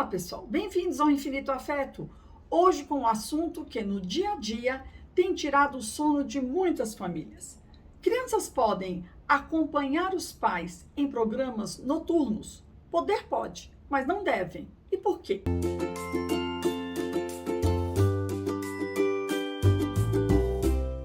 pessoal, bem-vindos ao Infinito Afeto. Hoje com um assunto que no dia a dia tem tirado o sono de muitas famílias. Crianças podem acompanhar os pais em programas noturnos? Poder pode, mas não devem. E por quê?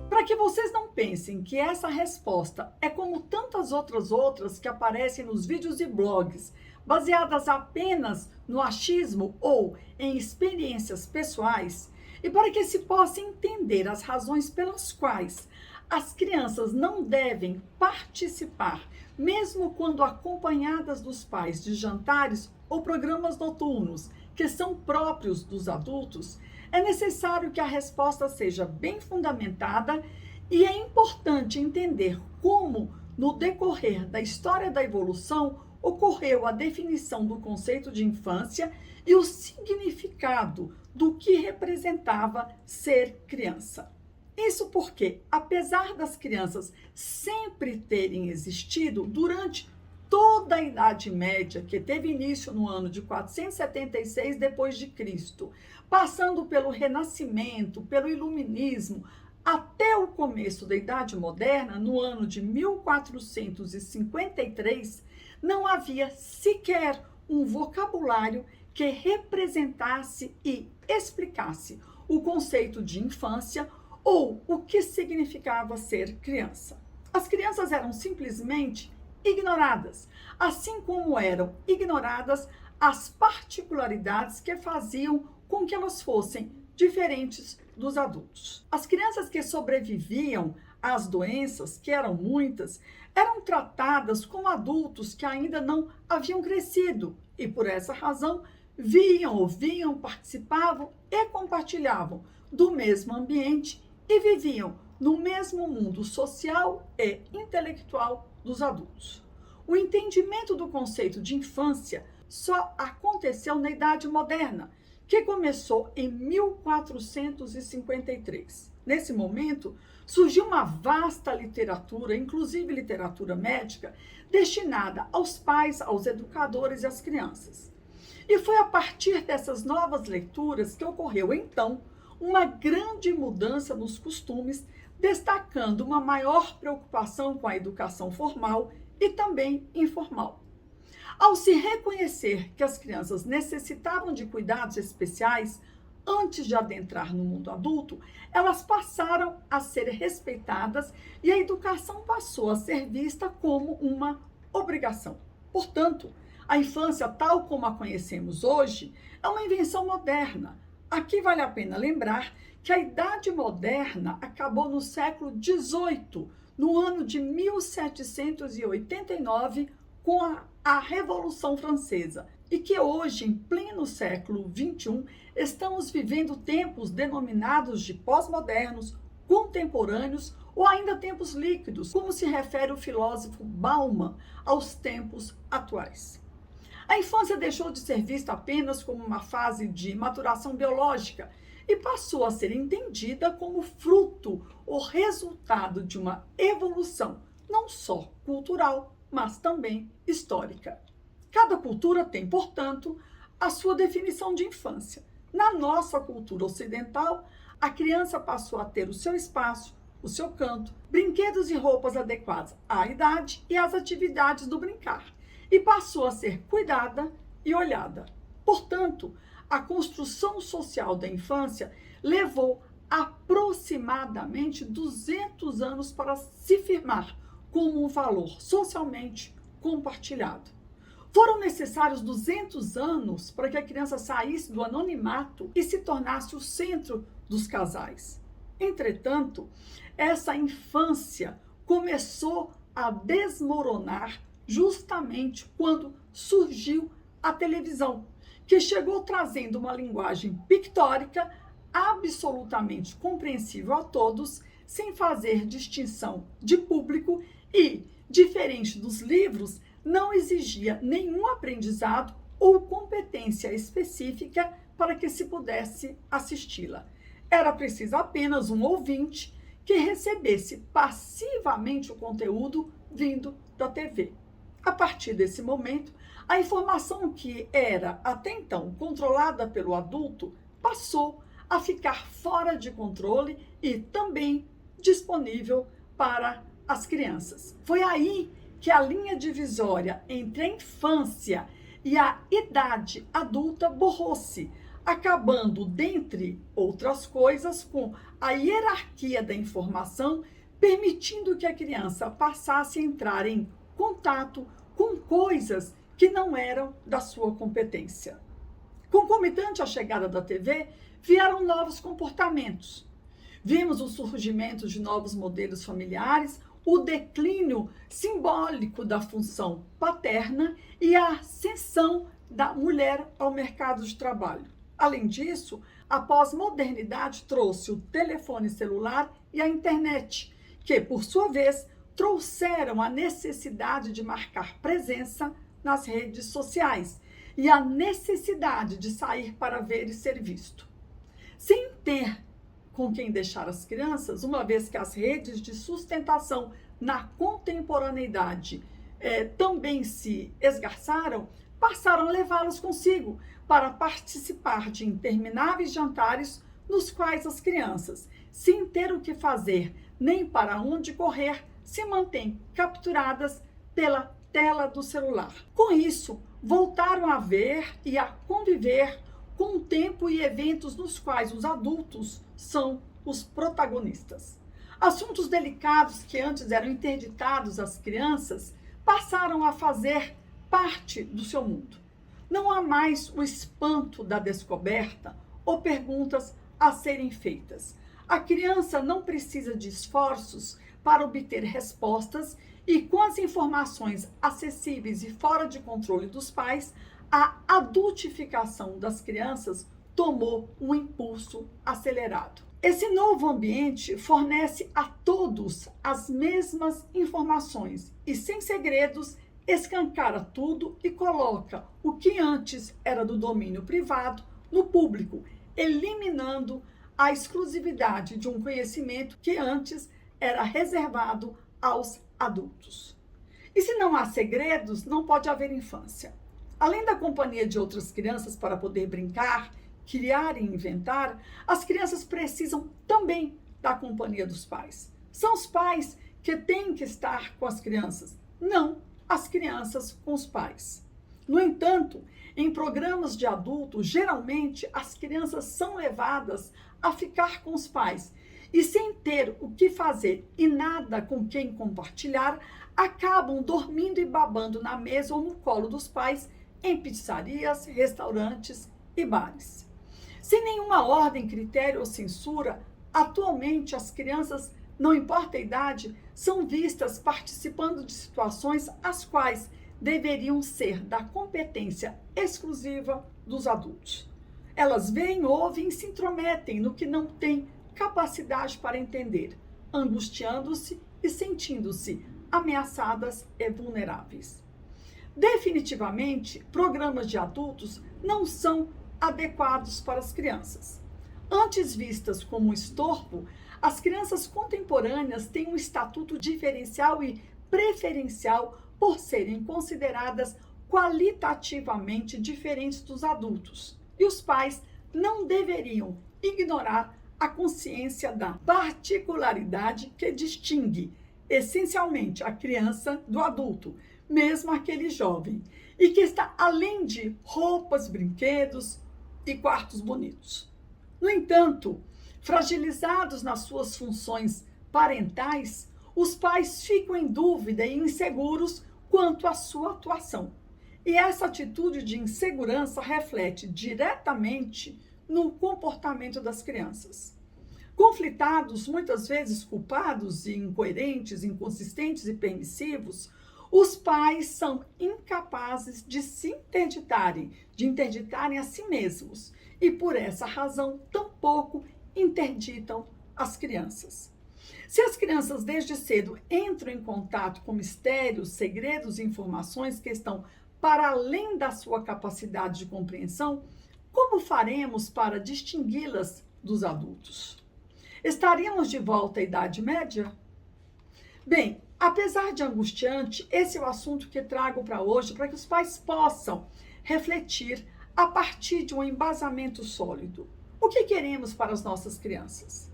Para que vocês não pensem que essa resposta é como tantas outras que aparecem nos vídeos e blogs, baseadas apenas no achismo ou em experiências pessoais, e para que se possa entender as razões pelas quais as crianças não devem participar, mesmo quando acompanhadas dos pais, de jantares ou programas noturnos que são próprios dos adultos, é necessário que a resposta seja bem fundamentada e é importante entender como, no decorrer da história da evolução, ocorreu a definição do conceito de infância e o significado do que representava ser criança. Isso porque, apesar das crianças sempre terem existido durante toda a Idade Média, que teve início no ano de 476 depois de Cristo, passando pelo Renascimento, pelo Iluminismo, até o começo da Idade Moderna, no ano de 1453, não havia sequer um vocabulário que representasse e explicasse o conceito de infância ou o que significava ser criança. As crianças eram simplesmente ignoradas, assim como eram ignoradas as particularidades que faziam com que elas fossem diferentes dos adultos. As crianças que sobreviviam às doenças, que eram muitas, eram tratadas como adultos que ainda não haviam crescido e, por essa razão, viam, ouviam, participavam e compartilhavam do mesmo ambiente e viviam no mesmo mundo social e intelectual dos adultos. O entendimento do conceito de infância só aconteceu na Idade Moderna, que começou em 1453. Nesse momento, surgiu uma vasta literatura, inclusive literatura médica, destinada aos pais, aos educadores e às crianças. E foi a partir dessas novas leituras que ocorreu, então, uma grande mudança nos costumes, destacando uma maior preocupação com a educação formal e também informal. Ao se reconhecer que as crianças necessitavam de cuidados especiais antes de adentrar no mundo adulto, elas passaram a ser respeitadas e a educação passou a ser vista como uma obrigação. Portanto, a infância, tal como a conhecemos hoje, é uma invenção moderna. Aqui vale a pena lembrar que a Idade Moderna acabou no século XVIII, no ano de 1789, com a Revolução Francesa, e que hoje, em pleno século XXI, estamos vivendo tempos denominados de pós-modernos, contemporâneos ou ainda tempos líquidos, como se refere o filósofo Bauman aos tempos atuais. A infância deixou de ser vista apenas como uma fase de maturação biológica e passou a ser entendida como fruto ou resultado de uma evolução, não só cultural, mas também histórica. Cada cultura tem, portanto, a sua definição de infância. Na nossa cultura ocidental, a criança passou a ter o seu espaço, o seu canto, brinquedos e roupas adequadas à idade e às atividades do brincar, e passou a ser cuidada e olhada. Portanto, a construção social da infância levou aproximadamente 200 anos para se firmar como um valor socialmente compartilhado. Foram necessários 200 anos para que a criança saísse do anonimato e se tornasse o centro dos casais. Entretanto, essa infância começou a desmoronar justamente quando surgiu a televisão, que chegou trazendo uma linguagem pictórica absolutamente compreensível a todos, sem fazer distinção de público e, diferente dos livros, não exigia nenhum aprendizado ou competência específica para que se pudesse assisti-la. Era preciso apenas um ouvinte que recebesse passivamente o conteúdo vindo da TV. A partir desse momento, A informação que era até então controlada pelo adulto passou a ficar fora de controle e também disponível para as crianças. Foi aí que a linha divisória entre a infância e a idade adulta borrou-se, acabando, dentre outras coisas, com a hierarquia da informação, permitindo que a criança passasse a entrar em contato com coisas que não eram da sua competência. Concomitante à chegada da TV, vieram novos comportamentos. Vimos o surgimento de novos modelos familiares, o declínio simbólico da função paterna e a ascensão da mulher ao mercado de trabalho. Além disso, a pós-modernidade trouxe o telefone celular e a internet, que, por sua vez, trouxeram a necessidade de marcar presença nas redes sociais e a necessidade de sair para ver e ser visto. Sem ter com quem deixar as crianças, uma vez que as redes de sustentação na contemporaneidade também se esgarçaram, passaram a levá-los consigo para participar de intermináveis jantares nos quais as crianças, sem ter o que fazer nem para onde correr, se mantêm capturadas pela tela do celular. Com isso, voltaram a ver e a conviver com o tempo e eventos nos quais os adultos são os protagonistas. Assuntos delicados que antes eram interditados às crianças passaram a fazer parte do seu mundo. Não há mais o espanto da descoberta ou perguntas a serem feitas. A criança não precisa de esforços para obter respostas e, com as informações acessíveis e fora de controle dos pais, a adultificação das crianças tomou um impulso acelerado. Esse novo ambiente fornece a todos as mesmas informações e, sem segredos, escancara tudo e coloca o que antes era do domínio privado no público, eliminando a exclusividade de um conhecimento que antes era reservado aos adultos. E se não há segredos, não pode haver infância. Além da companhia de outras crianças para poder brincar, criar e inventar, as crianças precisam também da companhia dos pais. São os pais que têm que estar com as crianças, não as crianças com os pais. No entanto, em programas de adultos, geralmente as crianças são levadas a ficar com os pais e, sem ter o que fazer e nada com quem compartilhar, acabam dormindo e babando na mesa ou no colo dos pais em pizzarias, restaurantes e bares. Sem nenhuma ordem, critério ou censura, atualmente as crianças, não importa a idade, são vistas participando de situações as quais deveriam ser da competência exclusiva dos adultos. Elas veem, ouvem e se intrometem no que não têm capacidade para entender, angustiando-se e sentindo-se ameaçadas e vulneráveis. Definitivamente, programas de adultos não são adequados para as crianças. Antes vistas como um estorvo, as crianças contemporâneas têm um estatuto diferencial e preferencial por serem consideradas qualitativamente diferentes dos adultos. E os pais não deveriam ignorar a consciência da particularidade que distingue essencialmente a criança do adulto, mesmo aquele jovem, e que está além de roupas, brinquedos e quartos bonitos. No entanto, fragilizados nas suas funções parentais, os pais ficam em dúvida e inseguros quanto à sua atuação. E essa atitude de insegurança reflete diretamente no comportamento das crianças. Conflitados, muitas vezes culpados e incoerentes, inconsistentes e permissivos, os pais são incapazes de se interditarem a si mesmos e, por essa razão, tampouco interditam as crianças. Se as crianças desde cedo entram em contato com mistérios, segredos e informações que estão para além da sua capacidade de compreensão, como faremos para distingui-las dos adultos? Estaríamos de volta à Idade Média? Bem, Apesar de angustiante, esse é o assunto que trago para hoje, para que os pais possam refletir a partir de um embasamento sólido. O que queremos para as nossas crianças?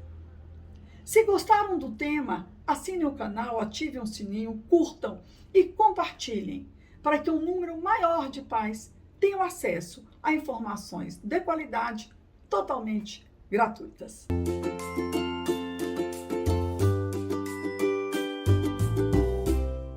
Se gostaram do tema, assinem o canal, ativem o sininho, curtam e compartilhem, para que um número maior de pais tenham acesso a informações de qualidade totalmente gratuitas.